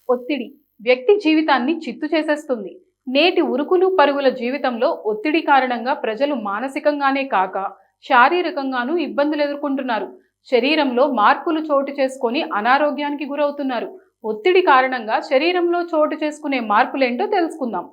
ఒత్తిడి వ్యక్తి జీవితాన్ని చిత్తు చేసేస్తుంది. నేటి ఉరుకులు పరుగుల జీవితంలో ఒత్తిడి కారణంగా ప్రజలు మానసికంగానే కాక శారీరకంగానూ ఇబ్బందులు ఎదుర్కొంటున్నారు. శరీరంలో మార్పులు చోటు చేసుకొని అనారోగ్యానికి గురవుతున్నారు. ఒత్తిడి కారణంగా శరీరంలో చోటు చేసుకునే మార్పులేంటో తెలుసుకుందాం.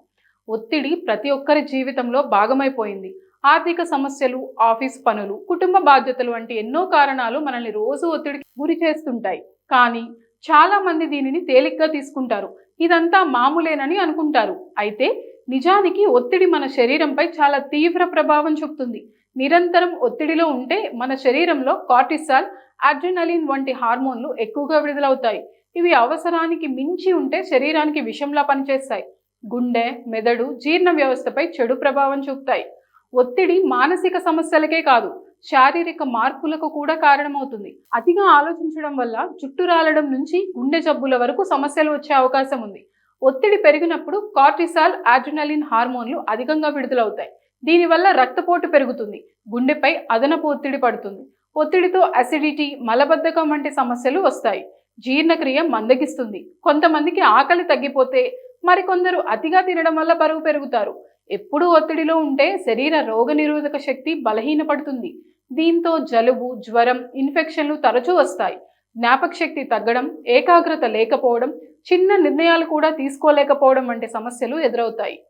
ఒత్తిడి ప్రతి ఒక్కరి జీవితంలో భాగమైపోయింది. ఆర్థిక సమస్యలు, ఆఫీస్ పనులు, కుటుంబ బాధ్యతలు వంటి ఎన్నో కారణాలు మనల్ని రోజు ఒత్తిడికి గురి చేస్తుంటాయి. కానీ చాలా మంది దీనిని తేలిగ్గా తీసుకుంటారు. ఇదంతా మామూలేనని అనుకుంటారు. అయితే నిజానికి ఒత్తిడి మన శరీరంపై చాలా తీవ్ర ప్రభావం చూపుతుంది. నిరంతరం ఒత్తిడిలో ఉంటే మన శరీరంలో కార్టిసాల్, అడ్రినలిన్ వంటి హార్మోన్లు ఎక్కువగా విడుదలవుతాయి. ఇవి అవసరానికి మించి ఉంటే శరీరానికి విషంలా పనిచేస్తాయి. గుండె, మెదడు, జీర్ణ వ్యవస్థపై చెడు ప్రభావం చూపుతాయి. ఒత్తిడి మానసిక సమస్యలకే కాదు, శారీరక మార్పులకు కూడా కారణమవుతుంది. అతిగా ఆలోచించడం వల్ల జుట్టు రాలడం నుంచి గుండె జబ్బుల వరకు సమస్యలు వచ్చే అవకాశం ఉంది. ఒత్తిడి పెరిగినప్పుడు కార్టిసాల్, అడ్రినలిన్ హార్మోన్లు అధికంగా విడుదలవుతాయి. దీనివల్ల రక్తపోటు పెరుగుతుంది, గుండెపై అదనపు ఒత్తిడి పడుతుంది. ఒత్తిడితో అసిడిటీ, మలబద్ధకం వంటి సమస్యలు వస్తాయి. జీర్ణక్రియ మందగిస్తుంది. కొంతమందికి ఆకలి తగ్గిపోతే మరికొందరు అతిగా తినడం వల్ల బరువు పెరుగుతారు. ఎప్పుడూ ఒత్తిడిలో ఉంటే శరీర రోగనిరోధక శక్తి బలహీనపడుతుంది. దీంతో జలుబు, జ్వరం, ఇన్ఫెక్షన్లు తరచూ వస్తాయి. జ్ఞాపక శక్తి తగ్గడం, ఏకాగ్రత లేకపోవడం, చిన్న నిర్ణయాలు కూడా తీసుకోలేకపోవడం వంటి సమస్యలు ఎదురవుతాయి.